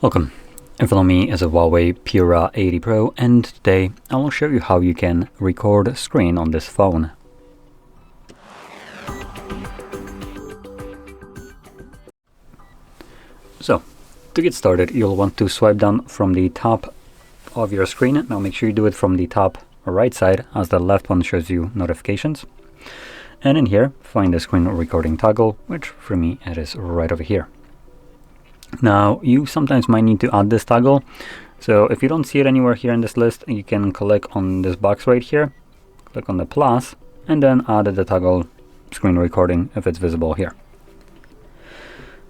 Welcome. In front of me is a HUAWEI Pura 80 Pro, and today I will show you how you can record screen on this phone. So, to get started, you'll want to swipe down from the top of your screen. Now make sure you do it from the top right side, as the left one shows you notifications. And in here, find the screen recording toggle, which for me it is right over here. Now, you sometimes might need to add this toggle. So if you don't see it anywhere here in this list, you can click on this box right here, click on the plus, and then add the toggle screen recording if it's visible here.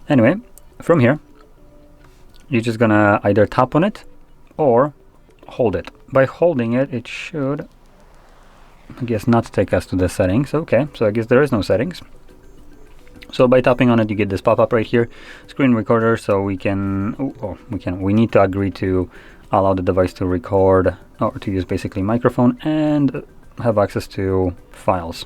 Anyway, from here, you're just gonna either tap on it or hold it. By holding it, it should, I guess, not take us to the settings. Okay, so I guess there is no settings. So by tapping on it, you get this pop-up right here, screen recorder. So we need to agree to allow the device to record, or to use basically microphone, and have access to files.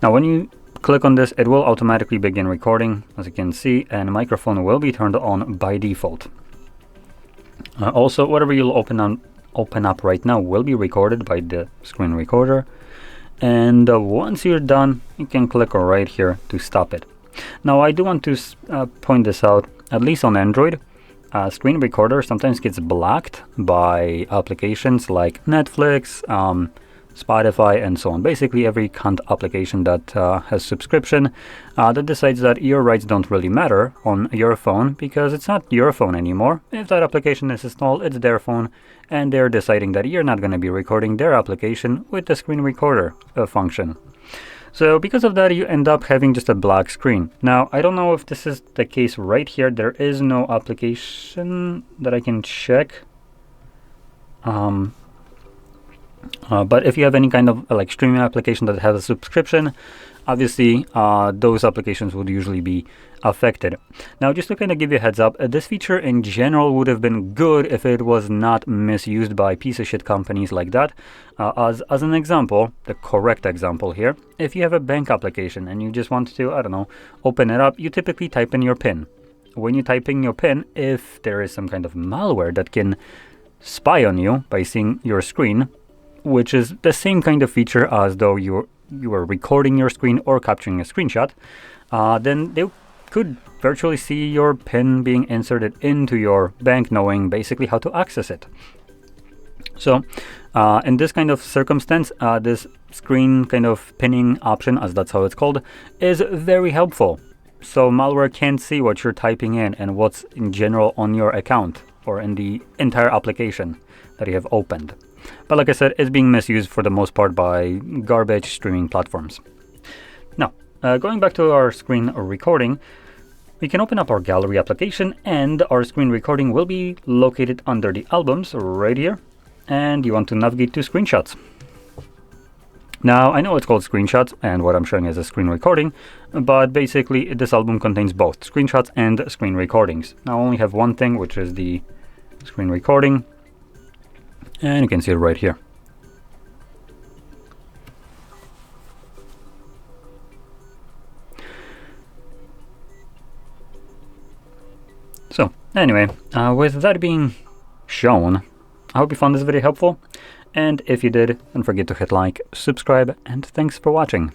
Now when you click on this, it will automatically begin recording, as you can see, and microphone will be turned on by default. Also, whatever you'll open up right now will be recorded by the screen recorder. And once you're done, you can click right here to stop it. Now, I do want to point this out, at least on Android, screen recorder sometimes gets blocked by applications like Netflix, Spotify, and so on. Basically, every application that has subscription that decides that your rights don't really matter on your phone, because it's not your phone anymore. If that application is installed, it's their phone, and they're deciding that you're not going to be recording their application with the screen recorder function. So because of that, you end up having just a black screen. Now, I don't know if this is the case right here. There is no application that I can check. But if you have any kind of like streaming application that has a subscription, obviously those applications would usually be affected. Now, just to kind of give you a heads up, this feature in general would have been good if it was not misused by piece of shit companies like that. As an example, the correct example here, if you have a bank application and you just want to, I don't know, open it up, you typically type in your PIN. When you type in your PIN, if there is some kind of malware that can spy on you by seeing your screen, which is the same kind of feature as though you were recording your screen or capturing a screenshot, then they could virtually see your PIN being inserted into your bank, knowing basically how to access it. So in this kind of circumstance, this screen kind of pinning option, as that's how it's called, is very helpful. So malware can't see what you're typing in and what's in general on your account or in the entire application that you have opened. But like I said, it's being misused for the most part by garbage streaming platforms. Now, going back to our screen recording, we can open up our gallery application, and our screen recording will be located under the albums right here. And you want to navigate to screenshots. Now, I know it's called screenshots, and what I'm showing is a screen recording, but basically this album contains both screenshots and screen recordings. Now, I only have one thing, which is the screen recording. And you can see it right here. So anyway, with that being shown, I hope you found this video helpful. And if you did, don't forget to hit like, subscribe, and thanks for watching.